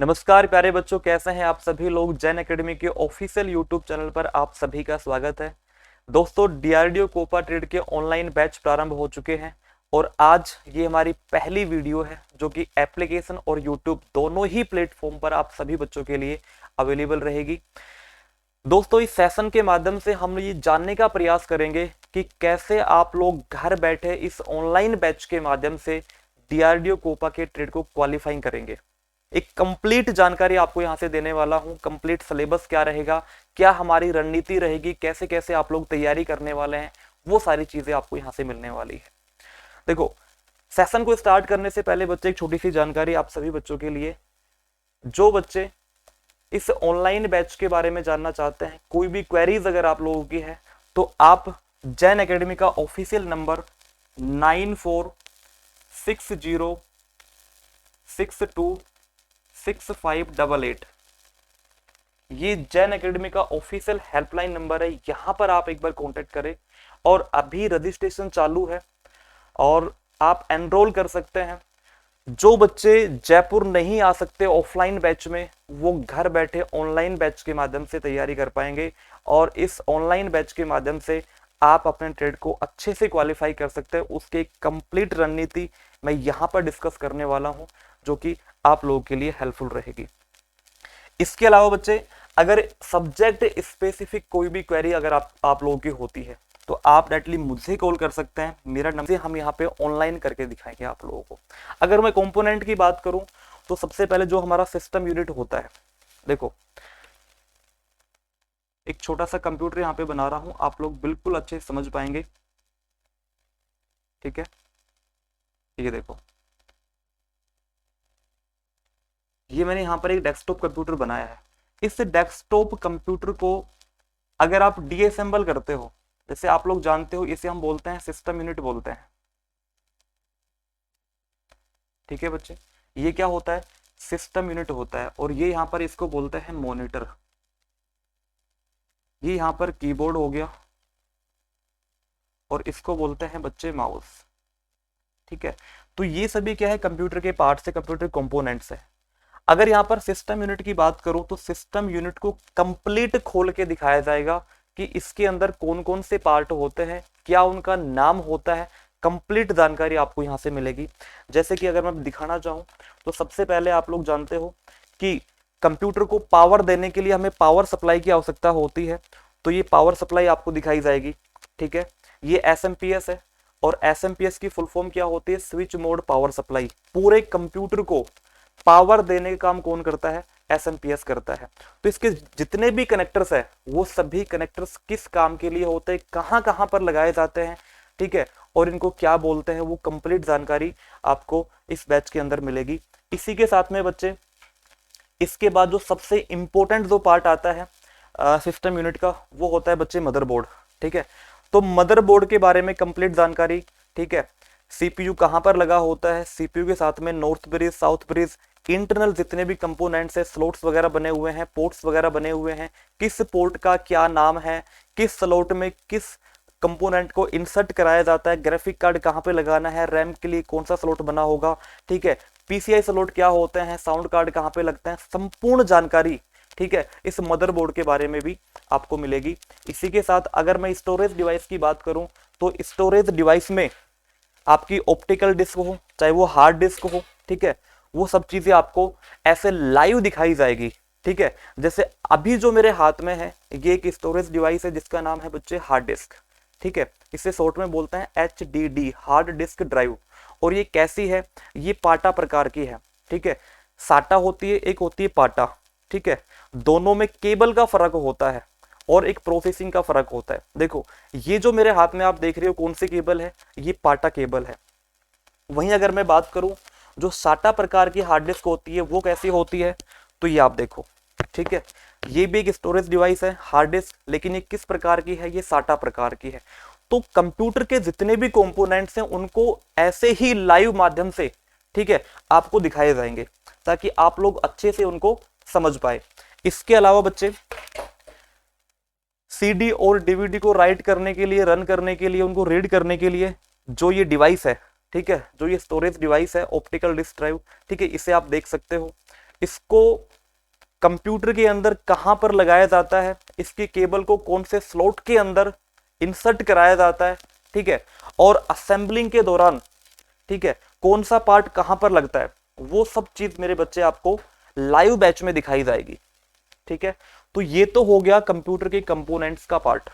नमस्कार प्यारे बच्चों, कैसे हैं आप सभी लोग। जैन एकेडमी के ऑफिशियल यूट्यूब चैनल पर आप सभी का स्वागत है। दोस्तों, डीआरडीओ कोपा ट्रेड के ऑनलाइन बैच प्रारंभ हो चुके हैं और आज ये हमारी पहली वीडियो है जो कि एप्लीकेशन और यूट्यूब दोनों ही प्लेटफॉर्म पर आप सभी बच्चों के लिए अवेलेबल रहेगी। दोस्तों, इस सेशन के माध्यम से हम ये जानने का प्रयास करेंगे कि कैसे आप लोग घर बैठे इस ऑनलाइन बैच के माध्यम से डीआरडीओ कोपा के ट्रेड को क्वालिफाइंग करेंगे। एक कंप्लीट जानकारी आपको यहां से देने वाला हूं। कंप्लीट सिलेबस क्या रहेगा, क्या हमारी रणनीति रहेगी, कैसे कैसे आप लोग तैयारी करने वाले हैं, वो सारी चीजें आपको यहां से मिलने वाली है। देखो, सेशन को स्टार्ट करने से पहले बच्चे एक छोटी सी जानकारी आप सभी बच्चों के लिए। जो बच्चे इस ऑनलाइन बैच के बारे में जानना चाहते हैं, कोई भी क्वेरीज अगर आप लोगों की है, तो आप जैन एकेडमी का ऑफिशियल नंबर 9460626588, ये जैन एकेडमी का ऑफिशियल हेल्पलाइन नंबर है। यहां पर आप एक बार कांटेक्ट करें और अभी रजिस्ट्रेशन चालू है और आप एनरोल कर सकते हैं। जो बच्चे जयपुर नहीं आ सकते ऑफलाइन बैच में, वो घर बैठे ऑनलाइन बैच के माध्यम से तैयारी कर पाएंगे और इस ऑनलाइन बैच के माध्यम से आप अपने ट्रेड को अच्छे से क्वालिफाई कर सकते हैं। उसकी एक कंप्लीट रणनीति मैं यहाँ पर डिस्कस करने वाला हूँ जो कि आप लोगों के लिए हेल्पफुल रहेगी। इसके अलावा बच्चे, अगर सब्जेक्ट स्पेसिफिक कोई भी क्वेरी अगर आप लोगों की होती है तो आप डायरेक्टली मुझसे कॉल कर सकते हैं। मेरा नंबर से हम यहाँ पे ऑनलाइन करके दिखाएंगे आप लोगों को। अगर मैं कंपोनेंट की बात करूं तो सबसे पहले जो हमारा सिस्टम यूनिट होता है, देखो एक छोटा सा कंप्यूटर यहाँ पे बना रहा हूं, आप लोग बिल्कुल अच्छे से समझ पाएंगे। ठीक है, ये देखो, ये मैंने यहाँ पर एक डेस्कटॉप कंप्यूटर बनाया है। इस डेस्कटॉप कंप्यूटर को अगर आप डीअसेंबल करते हो, जैसे आप लोग जानते हो, इसे हम बोलते हैं सिस्टम यूनिट बोलते हैं। ठीक है बच्चे, ये क्या होता है, सिस्टम यूनिट होता है। और ये यहाँ पर इसको बोलते हैं मॉनिटर। ये यहाँ पर कीबोर्ड हो गया और इसको बोलते हैं बच्चे माउस। ठीक है, तो ये सभी क्या है, कंप्यूटर के पार्ट्स है, कंप्यूटर कंपोनेंट्स है। अगर यहाँ पर सिस्टम यूनिट की बात करूं तो सिस्टम यूनिट को कंप्लीट खोल के दिखाया जाएगा कि इसके अंदर कौन कौन से पार्ट होते हैं, क्या उनका नाम होता है। कंप्लीट जानकारी आपको यहाँ से मिलेगी। जैसे कि अगर मैं दिखाना चाहूँ तो सबसे पहले आप लोग जानते हो कि कंप्यूटर को पावर देने के लिए हमें पावर सप्लाई की आवश्यकता होती है, तो ये पावर सप्लाई आपको दिखाई जाएगी। ठीक है, ये एसएमपीएस है और एसएमपीएस की फुल फॉर्म क्या होती है, स्विच मोड पावर सप्लाई। पूरे कंप्यूटर को पावर देने का काम कौन करता है, एसएमपीएस करता है। तो इसके जितने भी कनेक्टर्स है, वो सभी कनेक्टर्स किस काम के लिए होते हैं, कहां कहां पर लगाए जाते हैं, ठीक है, और इनको क्या बोलते हैं, वो कंप्लीट जानकारी आपको इस बैच के अंदर मिलेगी। इसी के साथ में बच्चे, इसके बाद जो सबसे इंपॉर्टेंट जो पार्ट आता है सिस्टम यूनिट का, वो होता है बच्चे मदरबोर्ड। ठीक है, तो मदरबोर्ड के बारे में कंप्लीट जानकारी। ठीक है, सीपीयू कहां पर लगा होता है, सीपीयू के साथ में north bridge, south bridge, internal जितने भी कंपोनेंट्स है, स्लॉट्स वगैरह बने हुए हैं, पोर्ट्स वगैरह बने हुए हैं, किस पोर्ट का क्या नाम है, किस स्लॉट में किस कंपोनेंट को इंसर्ट कराया जाता है, ग्राफिक कार्ड कहाँ पे लगाना है, रैम के लिए कौन सा स्लॉट बना होगा। ठीक है, पीसीआई स्लॉट क्या होते हैं, साउंड कार्ड कहाँ पे लगते हैं, संपूर्ण जानकारी, ठीक है, इस मदरबोर्ड के बारे में भी आपको मिलेगी। इसी के साथ अगर मैं स्टोरेज डिवाइस की बात करूं तो स्टोरेज डिवाइस में आपकी ऑप्टिकल डिस्क हो, चाहे वो हार्ड डिस्क हो, ठीक है, वो सब चीजें आपको ऐसे लाइव दिखाई जाएगी। ठीक है, जैसे अभी जो मेरे हाथ में है, ये एक स्टोरेज डिवाइस है जिसका नाम है बच्चे हार्ड डिस्क। ठीक है, इसे शॉर्ट में बोलते हैं HDD, हार्ड डिस्क ड्राइव। और ये कैसी है, ये पाटा प्रकार की है। ठीक है, साटा होती है, एक होती है पाटा। ठीक है, दोनों में केबल का फर्क होता है और एक प्रोसेसिंग का फर्क होता है। देखो, ये जो मेरे हाथ में आप देख रहे हो कौन सी केबल है, ये पाटा केबल है। वहीं अगर मैं बात करूं जो साटा प्रकार की हार्ड डिस्क होती है, वो कैसी होती है, तो ये आप देखो। ठीक है, ये भी एक स्टोरेज डिवाइस है, हार्ड डिस्क, लेकिन ये किस प्रकार की है, ये साटा प्रकार की है। तो कंप्यूटर के जितने भी कंपोनेंट्स हैं उनको ऐसे ही लाइव माध्यम से, ठीक है, आपको दिखाए जाएंगे ताकि आप लोग अच्छे से उनको समझ पाए। इसके अलावा बच्चे, सीडी और डीवीडी को राइट करने के लिए, रन करने के लिए, उनको रीड करने के लिए जो ये डिवाइस है, ठीक है, जो ये स्टोरेज डिवाइस है, ऑप्टिकल डिस्क ड्राइव, ठीक है, इसे आप देख सकते हो। इसको कंप्यूटर के अंदर कहां पर लगाया जाता है, इसके केबल को कौन से स्लॉट के अंदर इंसर्ट कराया जाता है, ठीक है, और असेंबलिंग के दौरान, ठीक है, कौन सा पार्ट कहां पर लगता है, वो सब चीज मेरे बच्चे आपको लाइव बैच में दिखाई जाएगी। ठीक है, तो ये तो हो गया कंप्यूटर के कंपोनेंट्स का पार्ट।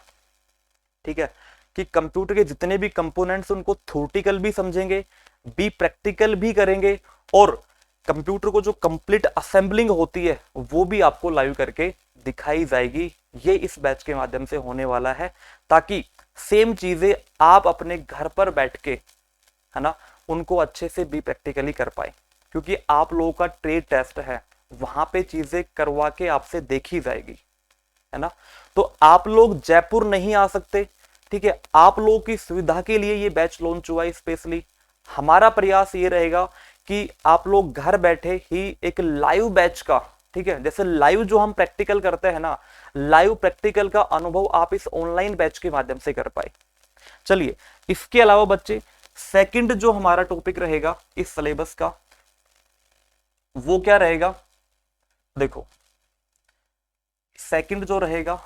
ठीक है, कि कंप्यूटर के जितने भी कंपोनेंट्स उनको थ्योरेटिकल भी समझेंगे, भी प्रैक्टिकल भी करेंगे, और कंप्यूटर को जो कंप्लीट असेंबलिंग होती है वो भी आपको लाइव करके दिखाई जाएगी। ये इस बैच के माध्यम से होने वाला है, ताकि सेम चीजें आप अपने घर पर बैठ के, है ना, उनको अच्छे से भी प्रैक्टिकली कर पाए, क्योंकि आप लोगों का ट्रेड टेस्ट है, वहां पे चीजें करवा के आपसे देखी जाएगी, है ना। तो आप लोग जयपुर नहीं आ सकते, ठीक है, आप लोगों की सुविधा के लिए ये बैच लॉन्च हुआ है स्पेशली। हमारा प्रयास ये रहेगा कि आप लोग घर बैठे ही एक लाइव बैच का, ठीक है, जैसे लाइव जो हम प्रैक्टिकल करते हैं ना, लाइव प्रैक्टिकल का अनुभव आप इस ऑनलाइन बैच के माध्यम से कर पाए। चलिए, इसके अलावा बच्चे सेकंड जो हमारा टॉपिक रहेगा इस सिलेबस का, वो क्या रहेगा, देखो सेकंड जो रहेगा,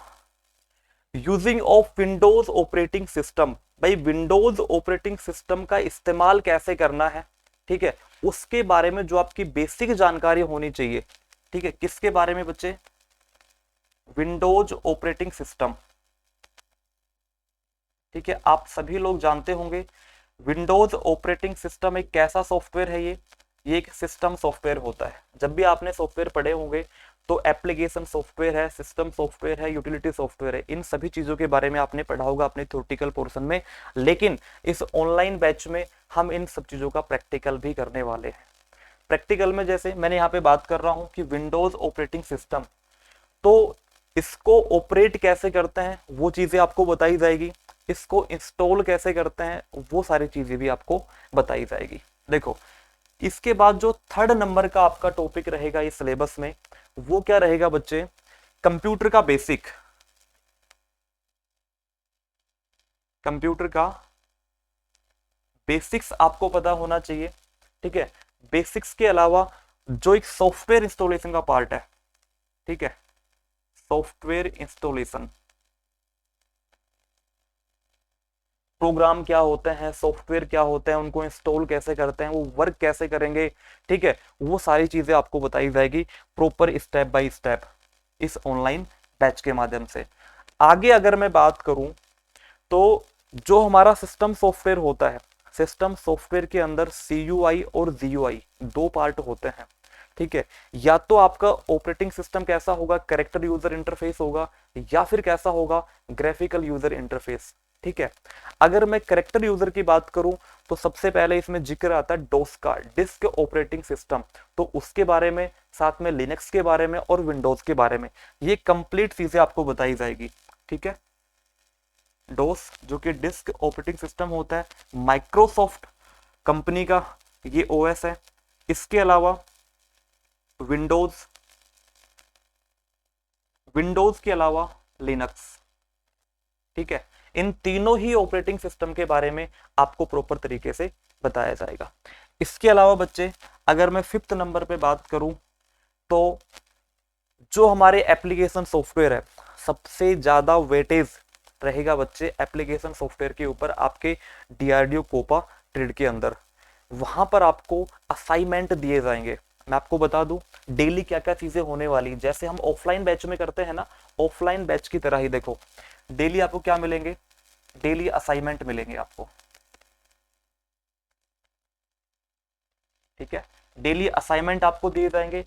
using of Windows operating system. भाई विंडोज ऑपरेटिंग सिस्टम का इस्तेमाल कैसे करना है, ठीक है, उसके बारे में जो आपकी बेसिक जानकारी होनी चाहिए। ठीक है, किसके बारे में बच्चे, विंडोज ऑपरेटिंग सिस्टम। ठीक है, आप सभी लोग जानते होंगे विंडोज ऑपरेटिंग सिस्टम एक कैसा सॉफ्टवेयर है। ये एक सिस्टम सॉफ्टवेयर होता है। जब भी आपने सॉफ्टवेयर पढ़े होंगे तो एप्लीकेशन सॉफ्टवेयर है, सिस्टम सॉफ्टवेयर है, यूटिलिटी सॉफ्टवेयर है, इन सभी चीजों के बारे में आपने पढ़ा होगा अपने थ्योरेटिकल पोर्शन में। लेकिन इस ऑनलाइन बैच में हम इन सब चीजों का प्रैक्टिकल भी करने वाले हैं। प्रैक्टिकल में जैसे मैंने यहाँ पे बात कर रहा हूँ कि विंडोज ऑपरेटिंग सिस्टम, तो इसको ऑपरेट कैसे करते हैं वो चीजें आपको बताई जाएगी, इसको इंस्टॉल कैसे करते हैं वो सारी चीजें भी आपको बताई जाएगी। देखो, इसके बाद जो थर्ड नंबर का आपका टॉपिक रहेगा इस सिलेबस में, वो क्या रहेगा बच्चे, कंप्यूटर का बेसिक। कंप्यूटर का बेसिक्स आपको पता होना चाहिए। ठीक है, बेसिक्स के अलावा जो एक सॉफ्टवेयर इंस्टॉलेशन का पार्ट है, ठीक है, सॉफ्टवेयर इंस्टॉलेशन, प्रोग्राम क्या होते हैं, सॉफ्टवेयर क्या होते हैं, उनको इंस्टॉल कैसे करते हैं, वो वर्क कैसे करेंगे, ठीक है, वो सारी चीजें आपको बताई जाएगी प्रॉपर स्टेप बाय स्टेप इस ऑनलाइन बैच के माध्यम से। आगे अगर मैं बात करूं तो जो हमारा सिस्टम सॉफ्टवेयर होता है, सिस्टम सॉफ्टवेयर के अंदर CUI और GUI दो पार्ट होते हैं। ठीक है, या तो आपका ऑपरेटिंग सिस्टम कैसा होगा, कैरेक्टर यूजर इंटरफेस होगा, या फिर कैसा होगा, ग्राफिकल यूजर इंटरफेस। ठीक है, अगर मैं कैरेक्टर यूजर की बात करूं तो सबसे पहले इसमें जिक्र आता है डोस का, डिस्क ऑपरेटिंग सिस्टम, तो उसके बारे में, साथ में लिनक्स के बारे में और विंडोज के बारे में, ये कंप्लीट चीजें आपको बताई जाएगी। ठीक है, डोस जो कि डिस्क ऑपरेटिंग सिस्टम होता है, माइक्रोसॉफ्ट कंपनी का ये OS है। इसके अलावा विंडोज, विंडोज के अलावा लिनक्स। ठीक है, इन तीनों ही ऑपरेटिंग सिस्टम के बारे में आपको प्रॉपर तरीके से बताया जाएगा। इसके अलावा बच्चे अगर मैं फिफ्थ नंबर पे बात करूं तो जो हमारे एप्लीकेशन सॉफ्टवेयर है, सबसे ज्यादा वेटेज रहेगा बच्चे एप्लीकेशन सॉफ्टवेयर के ऊपर आपके DRDO कोपा ट्रेड के अंदर। वहां पर आपको असाइनमेंट दिए जाएंगे। मैं आपको बता दूं डेली क्या क्या चीजें होने वाली, जैसे हम ऑफलाइन बैच में करते हैं ना, ऑफलाइन बैच की तरह ही देखो, डेली आपको क्या मिलेंगे, डेली असाइनमेंट मिलेंगे आपको। ठीक है, डेली असाइनमेंट आपको दिए जाएंगे।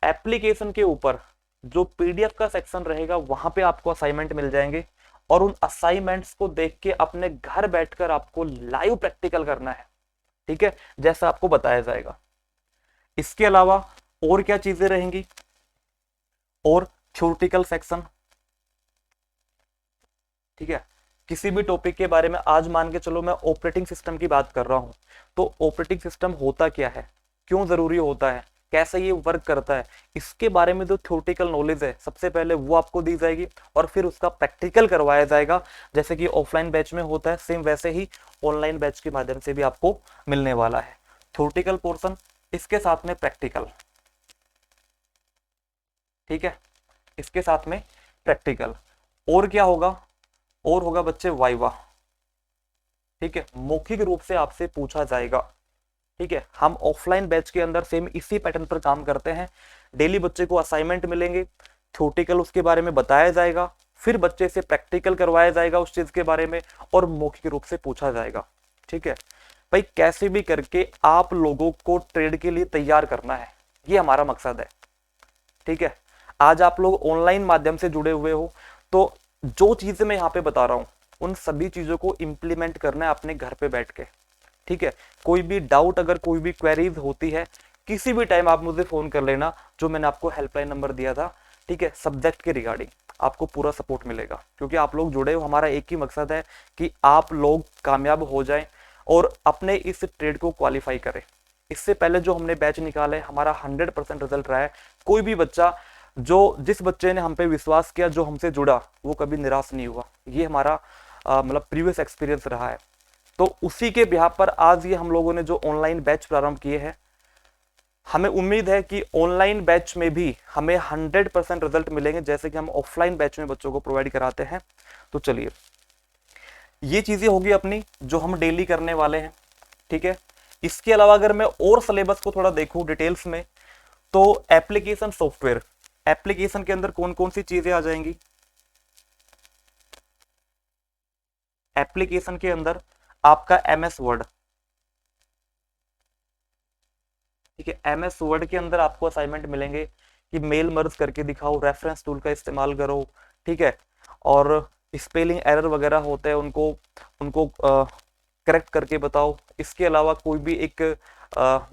एप्लीकेशन के ऊपर जो PDF का सेक्शन रहेगा वहां पे आपको असाइनमेंट मिल जाएंगे, और उन असाइनमेंट्स को देख के अपने घर बैठकर आपको लाइव प्रैक्टिकल करना है। ठीक है, जैसा आपको बताया जाएगा। इसके अलावा और क्या चीजें रहेंगी, और थ्योरेटिकल सेक्शन। ठीक है, किसी भी टॉपिक के बारे में, आज मान के चलो मैं ऑपरेटिंग सिस्टम की बात कर रहा हूं, तो ऑपरेटिंग सिस्टम होता क्या है, क्यों जरूरी होता है, कैसे ये वर्क करता है, इसके बारे में जो थ्योरेटिकल नॉलेज है सबसे पहले वो आपको दी जाएगी, और फिर उसका प्रैक्टिकल करवाया जाएगा। जैसे कि ऑफलाइन बैच में होता है, सेम वैसे ही ऑनलाइन बैच के माध्यम से भी आपको मिलने वाला है। थ्योरेटिकल पोर्शन, इसके साथ में प्रैक्टिकल। ठीक है, इसके साथ में प्रैक्टिकल। और क्या होगा, और होगा बच्चे वाइवा। ठीक है, मौखिक रूप से आपसे पूछा जाएगा। ठीक है, हम ऑफलाइन बैच के अंदर सेम इसी पैटर्न पर काम करते हैं। डेली बच्चे को असाइनमेंट मिलेंगे, थ्योरेटिकल उसके बारे में बताया जाएगा, फिर बच्चे से प्रैक्टिकल करवाया जाएगा उस चीज के बारे में, और मौखिक रूप से पूछा जाएगा। ठीक है भाई, कैसे भी करके आप लोगों को ट्रेड के लिए तैयार करना है, ये हमारा मकसद है। ठीक है, आज आप लोग ऑनलाइन माध्यम से जुड़े हुए हो, तो जो चीजें मैं यहाँ पे बता रहा हूँ उन सभी चीजों को इंप्लीमेंट करना है अपने घर पे बैठ के। ठीक है, कोई भी डाउट, अगर कोई भी क्वेरीज होती है, किसी भी टाइम आप मुझे फोन कर लेना, जो मैंने आपको हेल्पलाइन नंबर दिया था। ठीक है, सब्जेक्ट के रिगार्डिंग आपको पूरा सपोर्ट मिलेगा, क्योंकि आप लोग जुड़े हो। हमारा एक ही मकसद है कि आप लोग कामयाब हो जाएं और अपने इस ट्रेड को क्वालिफाई करें। इससे पहले जो हमने बैच निकाले, हमारा 100% रिजल्ट रहा है। कोई भी बच्चा, जो जिस बच्चे ने हम पे विश्वास किया, जो हमसे जुड़ा, वो कभी निराश नहीं हुआ। ये हमारा मतलब प्रीवियस एक्सपीरियंस रहा है। तो उसी के बिहाफ पर आज ये हम लोगों ने जो ऑनलाइन बैच प्रारंभ किए हैं, हमें उम्मीद है कि ऑनलाइन बैच में भी हमें 100% रिजल्ट मिलेंगे, जैसे कि हम ऑफलाइन बैच में बच्चों को प्रोवाइड कराते हैं। तो चलिए, ये चीजें होगी अपनी जो हम डेली करने वाले हैं। ठीक है, इसके अलावा अगर मैं और सिलेबस को थोड़ा देखूं डिटेल्स में, तो एप्लीकेशन सॉफ्टवेयर, एप्लीकेशन के अंदर कौन कौन सी चीजें आ जाएंगी। एप्लीकेशन के अंदर आपका एमएस वर्ड। ठीक है, एमएस वर्ड के अंदर आपको असाइनमेंट मिलेंगे कि मेल मर्ज करके दिखाओ, रेफरेंस टूल का इस्तेमाल करो। ठीक है, और स्पेलिंग एरर वगैरह होते हैं, उनको उनको करेक्ट करके बताओ। इसके अलावा कोई भी एक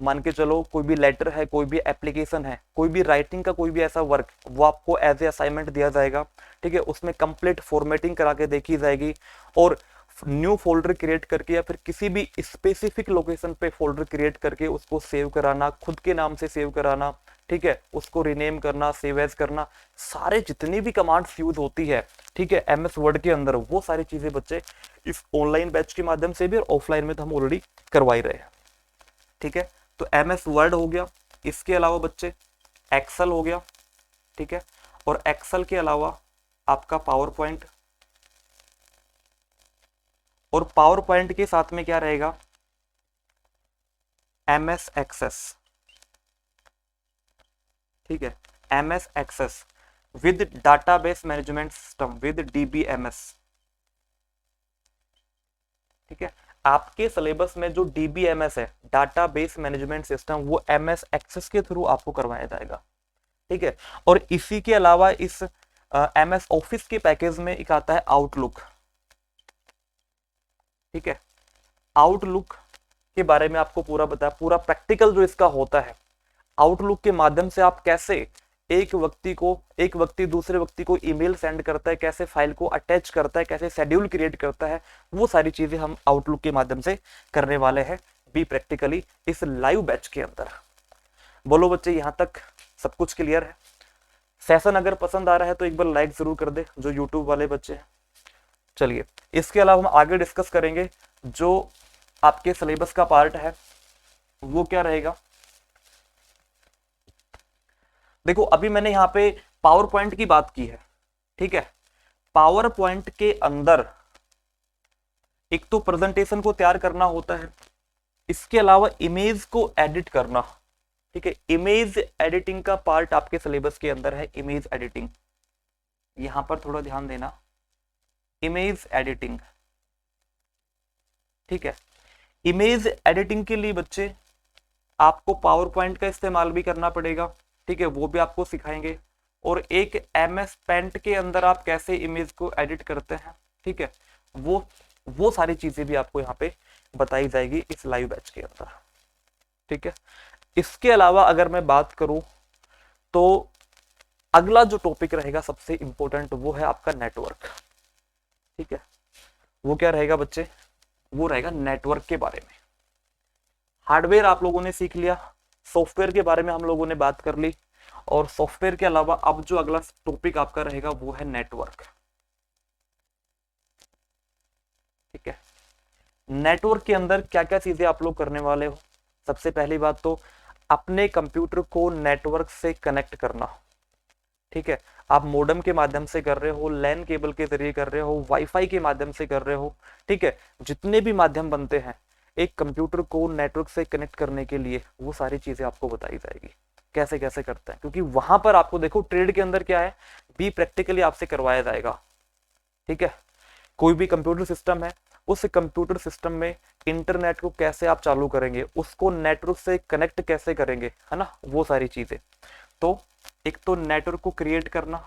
मान के चलो, कोई भी लेटर है, कोई भी एप्लीकेशन है, कोई भी राइटिंग का कोई भी ऐसा वर्क, वो आपको एज ए असाइनमेंट दिया जाएगा। ठीक है, उसमें कंप्लीट फॉर्मेटिंग करा के देखी जाएगी, और न्यू फोल्डर क्रिएट करके या फिर किसी भी स्पेसिफिक लोकेशन पे फोल्डर क्रिएट करके उसको सेव कराना, खुद के नाम से सेव कराना। ठीक है, उसको रिनेम करना, सेव एज करना, सारे जितनी भी कमांड्स यूज होती है, ठीक है, एमएस वर्ड के अंदर, वो सारी चीजें बच्चे इस ऑनलाइन बैच के माध्यम से भी और ऑफलाइन में तो हम ऑलरेडी करवा ही रहे हैं। ठीक है, तो एमएस वर्ड हो गया। इसके अलावा बच्चे एक्सेल हो गया। ठीक है, और एक्सेल के अलावा आपका पावर पॉइंट, और पावर पॉइंट के साथ में क्या रहेगा, एमएस एक्सेस। ठीक है, MS access with database management system, with DBMS. ठीक है, आपके सिलेबस में जो डीबीएमएस है, डाटाबेस मैनेजमेंट सिस्टम, वो एमएस एक्सेस के थ्रू आपको करवाया जाएगा। ठीक है, और इसी के अलावा इस एमएस ऑफिस के पैकेज में एक आता है आउटलुक। ठीक है, आउटलुक के बारे में आपको पूरा बताया, पूरा प्रैक्टिकल जो इसका होता है। आउटलुक के माध्यम से आप कैसे एक व्यक्ति दूसरे व्यक्ति को ईमेल सेंड करता है, कैसे फाइल को अटैच करता है, कैसे शेड्यूल क्रिएट करता है, वो सारी चीजें हम आउटलुक के माध्यम से करने वाले हैं बी प्रैक्टिकली इस लाइव बैच के अंदर। बोलो बच्चे, यहां तक सब कुछ क्लियर है? सेशन अगर पसंद आ रहा है तो एक बार लाइक जरूर कर दे, जो यूट्यूब वाले बच्चे हैं। चलिए, इसके अलावा हम आगे डिस्कस करेंगे जो आपके सिलेबस का पार्ट है, वो क्या रहेगा। देखो, अभी मैंने यहाँ पे पावर पॉइंट की बात की है। ठीक है, पावर पॉइंट के अंदर एक तो प्रेजेंटेशन को तैयार करना होता है, इसके अलावा इमेज को एडिट करना। ठीक है, इमेज एडिटिंग का पार्ट आपके सिलेबस के अंदर है, इमेज एडिटिंग। यहां पर थोड़ा ध्यान देना, इमेज एडिटिंग। ठीक है, इमेज एडिटिंग के लिए बच्चे आपको पावर पॉइंट का इस्तेमाल भी करना पड़ेगा। ठीक है, वो भी आपको सिखाएंगे, और एक एमएस पेंट के अंदर आप कैसे इमेज को एडिट करते हैं। ठीक है, वो सारी चीजें भी आपको यहाँ पे बताई जाएगी इस लाइव बैच के अंदर। ठीक है, इसके अलावा अगर मैं बात करूं तो अगला जो टॉपिक रहेगा सबसे इंपॉर्टेंट, वो है आपका नेटवर्क। ठीक है, वो क्या रहेगा बच्चे, वो रहेगा नेटवर्क के बारे में। हार्डवेयर आप लोगों ने सीख लिया, सॉफ्टवेयर के बारे में हम लोगों ने बात कर ली, और सॉफ्टवेयर के अलावा अब जो अगला टॉपिक आपका रहेगा वो है नेटवर्क। ठीक है, नेटवर्क के अंदर क्या क्या चीजें आप लोग करने वाले हो। सबसे पहली बात तो अपने कंप्यूटर को नेटवर्क से कनेक्ट करना। ठीक है, आप मोडेम के माध्यम से कर रहे हो, लैन केबल के जरिए कर रहे हो, वाईफाई के माध्यम से कर रहे हो, ठीक है, जितने भी माध्यम बनते हैं एक कंप्यूटर को नेटवर्क से कनेक्ट करने के लिए, वो सारी चीजें आपको बताई जाएगी कैसे कैसे करते हैं, क्योंकि वहां पर आपको देखो ट्रेड के अंदर क्या है, भी प्रैक्टिकली आपसे करवाया जाएगा। ठीक है, कोई भी कंप्यूटर सिस्टम है, उस कंप्यूटर सिस्टम में इंटरनेट को कैसे आप चालू करेंगे, उसको नेटवर्क से कनेक्ट कैसे करेंगे, है ना, वो सारी चीजें। तो एक तो नेटवर्क को क्रिएट करना,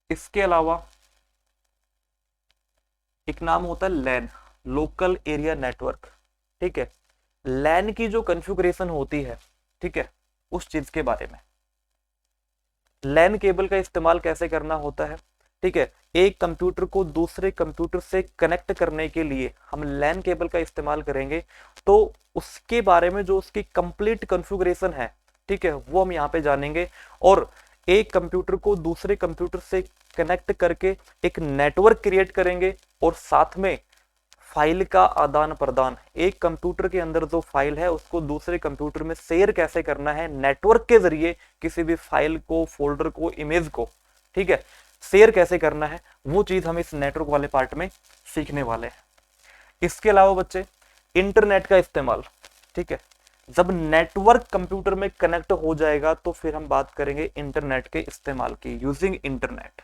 इसके अलावा एक नाम होता है लैन, लोकल एरिया नेटवर्क। ठीक है, लैन की जो कॉन्फ़िगरेशन होती है, ठीक है, उस चीज के बारे में, लैन केबल का इस्तेमाल कैसे करना होता है। ठीक है, एक कंप्यूटर को दूसरे कंप्यूटर से कनेक्ट करने के लिए हम लैन केबल का इस्तेमाल करेंगे, तो उसके बारे में जो उसकी कंप्लीट कॉन्फ़िगरेशन है, ठीक है, वो हम यहाँ पे जानेंगे। और एक कंप्यूटर को दूसरे कंप्यूटर से कनेक्ट करके एक नेटवर्क क्रिएट करेंगे, और साथ में फाइल का आदान प्रदान, एक कंप्यूटर के अंदर जो फाइल है उसको दूसरे कंप्यूटर में शेयर कैसे करना है नेटवर्क के जरिए, किसी भी फाइल को, फोल्डर को, इमेज को, ठीक है, शेयर कैसे करना है, वो चीज हम इस नेटवर्क वाले पार्ट में सीखने वाले हैं। इसके अलावा बच्चे इंटरनेट का इस्तेमाल, ठीक है, जब नेटवर्क कंप्यूटर में कनेक्ट हो जाएगा तो फिर हम बात करेंगे इंटरनेट के इस्तेमाल की, यूजिंग इंटरनेट।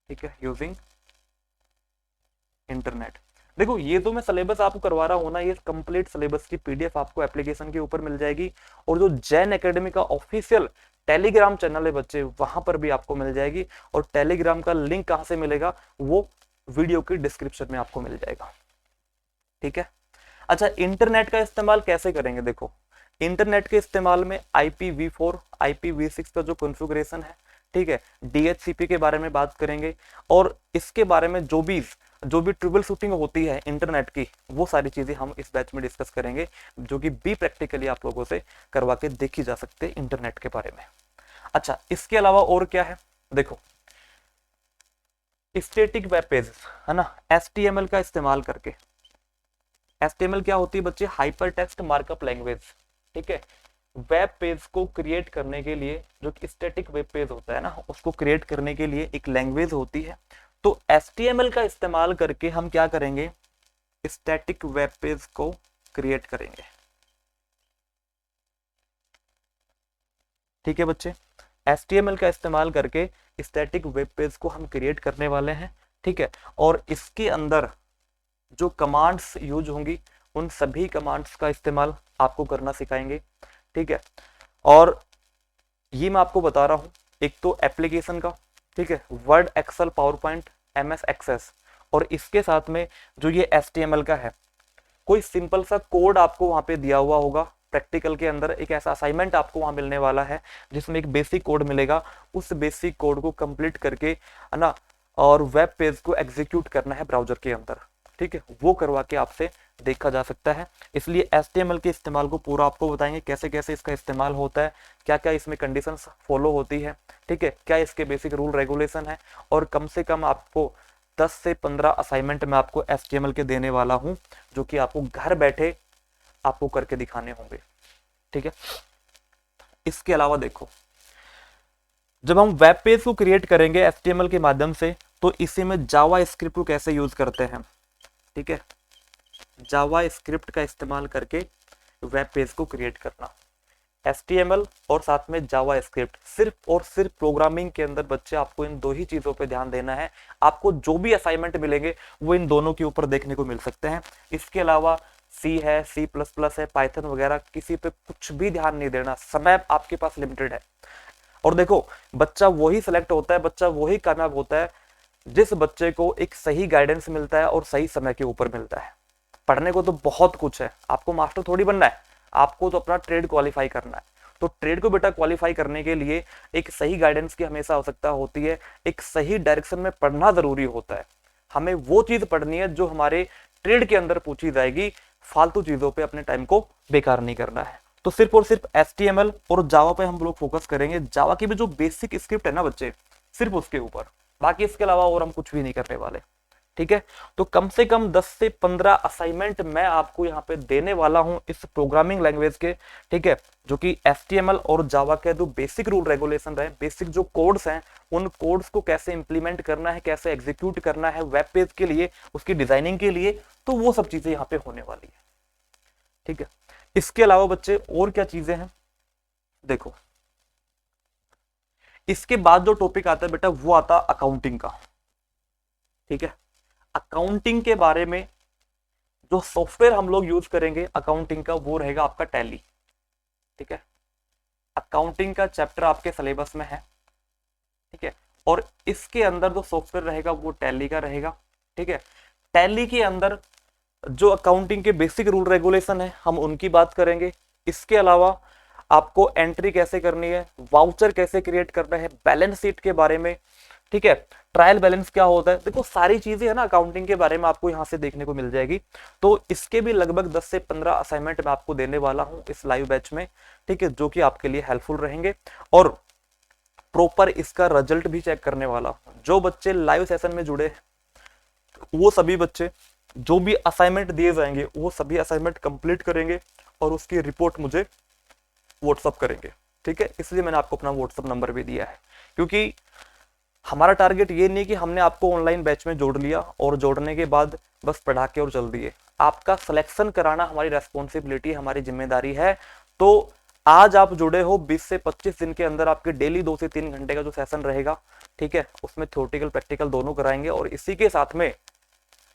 ठीक है, यूजिंग इंटरनेट। देखो ये तो मैं सिलेबस आपको करवा रहा हूं ना, ये कंप्लीट सिलेबस की पीडीएफ आपको एप्लीकेशन के ऊपर मिल जाएगी, और जो जैन एकेडमी का ऑफिशियल टेलीग्राम चैनल है बच्चे, वहां पर भी आपको मिल जाएगी। और टेलीग्राम का लिंक कहां से मिलेगा, वो वीडियो की डिस्क्रिप्शन में आपको मिल जाएगा। ठीक है, अच्छा इंटरनेट का इस्तेमाल कैसे करेंगे, देखो इंटरनेट के इस्तेमाल में IPv4 IPv6 का जो कॉन्फ़िगरेशन है, ठीक है, DHCP के बारे में बात करेंगे, और इसके बारे में जो भी ट्रिबल शूटिंग होती है इंटरनेट की, वो सारी चीजें हम इस बैच में डिस्कस करेंगे, जो कि भी प्रैक्टिकली आप लोगों से करवा के देखी जा सकते हैं इंटरनेट के बारे में। अच्छा इसके अलावा और क्या है, देखो स्टैटिक वेब पेज, है ना, HTML का इस्तेमाल करके, HTML क्या होती है बच्चे, हाइपर टेक्स्ट मार्कअप लैंग्वेज। ठीक है, वेब पेज को क्रिएट करने के लिए, जो कि स्टैटिक वेब पेज होता है ना, उसको क्रिएट करने के लिए एक लैंग्वेज होती है। तो HTML का इस्तेमाल करके हम क्या करेंगे, स्टैटिक वेब पेज को क्रिएट करेंगे। ठीक है बच्चे, HTML का इस्तेमाल करके स्टैटिक वेब पेज को हम क्रिएट करने वाले हैं। ठीक है, और इसके अंदर जो कमांड्स यूज होंगी, उन सभी कमांड्स का इस्तेमाल आपको करना सिखाएंगे। ठीक है, और ये मैं आपको बता रहा हूं, एक तो एप्लीकेशन का, ठीक है, word, excel, power point, MS access, और इसके साथ में जो ये HTML का है, कोई सिंपल सा कोड आपको वहां पे दिया हुआ होगा प्रैक्टिकल के अंदर, एक ऐसा असाइनमेंट आपको वहां मिलने वाला है जिसमें एक बेसिक कोड मिलेगा, उस बेसिक कोड को कंप्लीट करके, है ना, और वेब पेज को एग्जीक्यूट करना है ब्राउजर के अंदर। ठीक है, वो करवा के आपसे देखा जा सकता है। इसलिए HTML के इस्तेमाल को पूरा आपको बताएंगे, कैसे कैसे इसका इस्तेमाल होता है, क्या क्या इसमें कंडीशंस फॉलो होती है, ठीक है, क्या इसके बेसिक रूल रेगुलेशन है, और कम से कम आपको 10 से 15 असाइनमेंट मैं आपको HTML के देने वाला हूं, जो कि आपको घर बैठे आपको करके दिखाने होंगे। ठीक है, इसके अलावा देखो, जब हम वेब पेज को क्रिएट करेंगे HTML के माध्यम से, तो इसी में जावा स्क्रिप्ट को कैसे यूज करते हैं। ठीक है, जावा स्क्रिप्ट का इस्तेमाल करके वेब पेज को क्रिएट करना, HTML और साथ में जावा स्क्रिप्ट, सिर्फ और सिर्फ प्रोग्रामिंग के अंदर बच्चे आपको इन दो ही चीजों पे ध्यान देना है। आपको जो भी असाइनमेंट मिलेंगे वो इन दोनों के ऊपर देखने को मिल सकते हैं। इसके अलावा C है, C++ है, पाइथन वगैरह, किसी पे कुछ भी ध्यान नहीं देना, समय आपके पास लिमिटेड है। और देखो बच्चा वही सिलेक्ट होता है, बच्चा वही कामयाब होता है जिस बच्चे को एक सही गाइडेंस मिलता है और सही समय के ऊपर मिलता है। पढ़ने को तो बहुत कुछ है, आपको मास्टर थोड़ी बनना है, आपको तो अपना ट्रेड क्वालिफाई करना है। तो ट्रेड को बेटा क्वालिफाई करने के लिए एक सही गाइडेंस की हमेशा आवश्यकता होती है, एक सही डायरेक्शन में पढ़ना जरूरी होता है। हमें वो चीज पढ़नी है जो हमारे ट्रेड के अंदर पूछी जाएगी, फालतू चीजों पे अपने टाइम को बेकार नहीं करना है। तो सिर्फ और सिर्फ HTML और जावा पे हम लोग फोकस करेंगे। जावा की भी जो बेसिक स्क्रिप्ट है ना बच्चे, सिर्फ उसके ऊपर, बाकी इसके अलावा और हम कुछ भी नहीं करने वाले। ठीक है। तो कम से कम 10 से 15 असाइनमेंट मैं आपको यहाँ पे देने वाला हूँ इस प्रोग्रामिंग लैंग्वेज के, ठीक है, जो कि HTML और जावा के जो बेसिक रूल रेगुलेशन रहे, बेसिक जो कोड्स हैं, उन कोड्स को कैसे इंप्लीमेंट करना है, कैसे एग्जीक्यूट करना है वेब पेज के लिए, उसकी डिजाइनिंग के लिए, तो वो सब चीजें यहाँ पे होने वाली है, ठीक है। इसके अलावा बच्चे और क्या चीजें हैं, देखो इसके बाद जो टॉपिक आता है बेटा वो आता अकाउंटिंग का, ठीक है। अकाउंटिंग के बारे में जो सॉफ्टवेयर हम लोग यूज करेंगे अकाउंटिंग का वो रहेगा आपका टैली, ठीक है। अकाउंटिंग का चैप्टर आपके सिलेबस में है, ठीक है, और इसके अंदर जो सॉफ्टवेयर रहेगा वो टैली का रहेगा, ठीक है। टैली के अंदर जो अकाउंटिंग के बेसिक रूल रेगुलेशन है हम उनकी बात करेंगे। इसके अलावा आपको एंट्री कैसे करनी है, वाउचर कैसे क्रिएट करना है, बैलेंस शीट के बारे में, ठीक है, ट्रायल बैलेंस क्या होता है, देखो सारी चीजें है ना अकाउंटिंग के बारे में आपको यहां से देखने को मिल जाएगी। तो इसके भी लगभग 10 से 15 असाइनमेंट मैं आपको देने वाला हूं इस लाइव बैच में, ठीक है, जो कि आपके लिए हेल्पफुल रहेंगे। और प्रॉपर इसका रिजल्ट भी चेक करने वाला हूं। जो बच्चे लाइव सेशन में जुड़े वो सभी बच्चे जो भी असाइनमेंट दिए जाएंगे वो सभी असाइनमेंट कंप्लीट करेंगे और उसकी रिपोर्ट मुझे व्हाट्सअप करेंगे, ठीक है। इसलिए मैंने आपको अपना व्हाट्सअप नंबर भी दिया है, क्योंकि हमारा टारगेट ये नहीं कि हमने आपको ऑनलाइन बैच में जोड़ लिया और जोड़ने के बाद बस पढ़ा के और चल दिए। आपका सिलेक्शन कराना हमारी रेस्पॉन्सिबिलिटी, हमारी जिम्मेदारी है। तो आज आप जुड़े हो, 20 से 25 दिन के अंदर आपके डेली 2 से 3 घंटे का जो सेशन रहेगा, ठीक है, उसमें थ्योरेटिकल प्रैक्टिकल दोनों कराएंगे और इसी के साथ में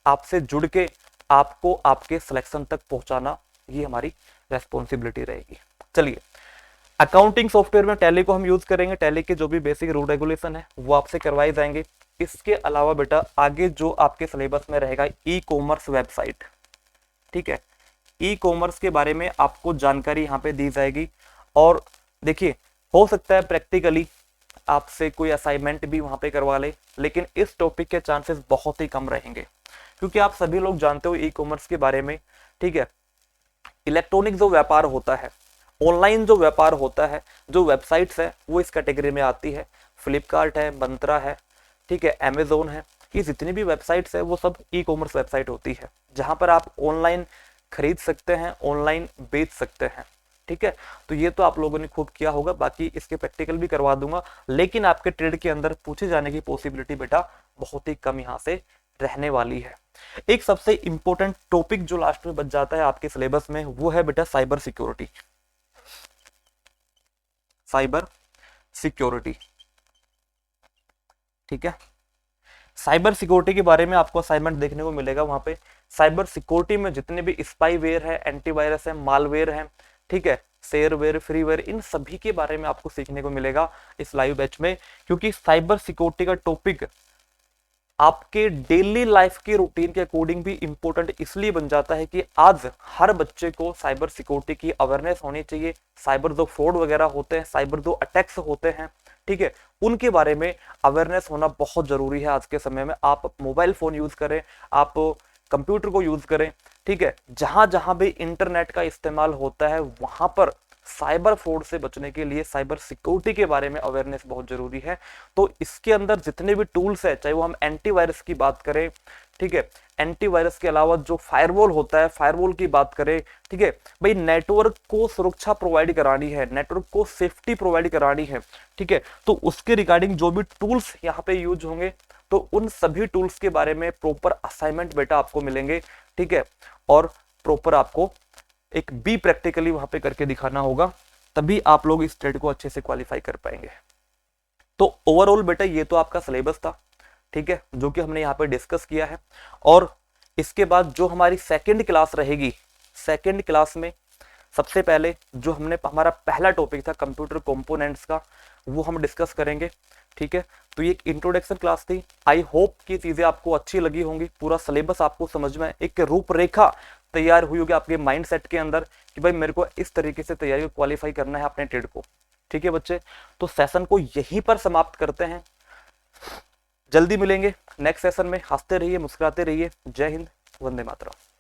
आपसे जुड़ के आपको आपके सिलेक्शन तक पहुंचाना ये हमारी रेस्पॉन्सिबिलिटी रहेगी। चलिए, अकाउंटिंग सॉफ्टवेयर में टैली को हम यूज करेंगे, टैली के जो भी बेसिक रूल रेगुलेशन है वो आपसे करवाए जाएंगे। इसके अलावा बेटा आगे जो आपके सिलेबस में रहेगा ई कॉमर्स वेबसाइट, ठीक है, ई कॉमर्स के बारे में आपको जानकारी यहाँ पे दी जाएगी। और देखिए हो सकता है प्रैक्टिकली आपसे कोई असाइनमेंट भी वहां पे करवा ले, लेकिन इस टॉपिक के चांसेस बहुत ही कम रहेंगे, क्योंकि आप सभी लोग जानते हो ई कॉमर्स के बारे में, ठीक है। इलेक्ट्रॉनिक जो व्यापार होता है, ऑनलाइन जो व्यापार होता है, जो वेबसाइट्स है वो इस कैटेगरी में आती है। फ्लिपकार्ट है, मंत्रा है, ठीक है, अमेजोन है, ये जितनी भी वेबसाइट्स है वो सब ई कॉमर्स वेबसाइट होती है, जहां पर आप ऑनलाइन खरीद सकते हैं, ऑनलाइन बेच सकते हैं, ठीक है। तो ये तो आप लोगों ने खूब किया होगा, बाकी इसके प्रैक्टिकल भी करवा दूंगा, लेकिन आपके ट्रेड के अंदर पूछे जाने की पॉसिबिलिटी बेटा बहुत ही कम यहाँ से रहने वाली है। एक सबसे इंपॉर्टेंट टॉपिक जो लास्ट में बच जाता है आपके सिलेबस में वो है बेटा साइबर सिक्योरिटी, साइबर सिक्योरिटी, ठीक है। साइबर सिक्योरिटी के बारे में आपको असाइनमेंट देखने को मिलेगा वहां पे। साइबर सिक्योरिटी में जितने भी स्पाईवेयर है, एंटीवायरस है, मालवेयर है, ठीक है, शेयरवेयर, फ्रीवेयर, इन सभी के बारे में आपको सीखने को मिलेगा इस लाइव बैच में, क्योंकि साइबर सिक्योरिटी का टॉपिक आपके डेली लाइफ के रूटीन के अकॉर्डिंग भी इंपॉर्टेंट इसलिए बन जाता है कि आज हर बच्चे को साइबर सिक्योरिटी की अवेयरनेस होनी चाहिए। साइबर जो फ्रॉड वगैरह होते हैं, साइबर जो अटैक्स होते हैं, ठीक है, उनके बारे में अवेयरनेस होना बहुत जरूरी है आज के समय में। आप मोबाइल फोन यूज करें, आप कंप्यूटर को यूज करें, ठीक है, जहां जहां भी इंटरनेट का इस्तेमाल होता है वहां पर साइबर फ्रॉड से बचने के लिए साइबर सिक्योरिटी के बारे में अवेयरनेस बहुत जरूरी है। तो इसके अंदर जितने भी टूल्स है, चाहे वो हम एंटीवायरस की बात करें, ठीक है, एंटीवायरस के अलावा जो फायरवॉल होता है, फायरवॉल की बात करें, ठीक है, भाई नेटवर्क को सुरक्षा प्रोवाइड करानी है, नेटवर्क को सेफ्टी प्रोवाइड करानी है, ठीक है, तो उसके रिगार्डिंग जो भी टूल्स यहाँ पे यूज होंगे तो उन सभी टूल्स के बारे में प्रॉपर असाइनमेंट बेटा आपको मिलेंगे, ठीक है, और प्रॉपर आपको एक बी प्रैक्टिकली वहां पे करके दिखाना होगा, तभी आप लोग इस ट्रेड को अच्छे से क्वालिफाई कर पाएंगे। तो ओवरऑल बेटा ये तो आपका सिलेबस था, ठीक है, जो कि हमने यहाँ पे डिस्कस किया है। और इसके बाद जो हमारी सेकंड क्लास रहेगी, सेकंड क्लास में सबसे पहले जो हमने हमारा पहला टॉपिक था कंप्यूटर कंपोनेंट्स का, वो हम डिस्कस करेंगे, ठीक है। तो ये एक इंट्रोडक्शन क्लास थी। आई होप कि चीजें आपको अच्छी लगी होंगी, पूरा सिलेबस आपको समझ में, एक रूपरेखा तैयार हुई होगी आपके माइंड सेट के अंदर कि भाई मेरे को इस तरीके से तैयारी क्वालिफाई करना है अपने ट्रेड को, ठीक है बच्चे। तो सेशन को यहीं पर समाप्त करते हैं, जल्दी मिलेंगे नेक्स्ट सेशन में। हंसते रहिए, मुस्कुराते रहिए। जय हिंद, वंदे मातरम।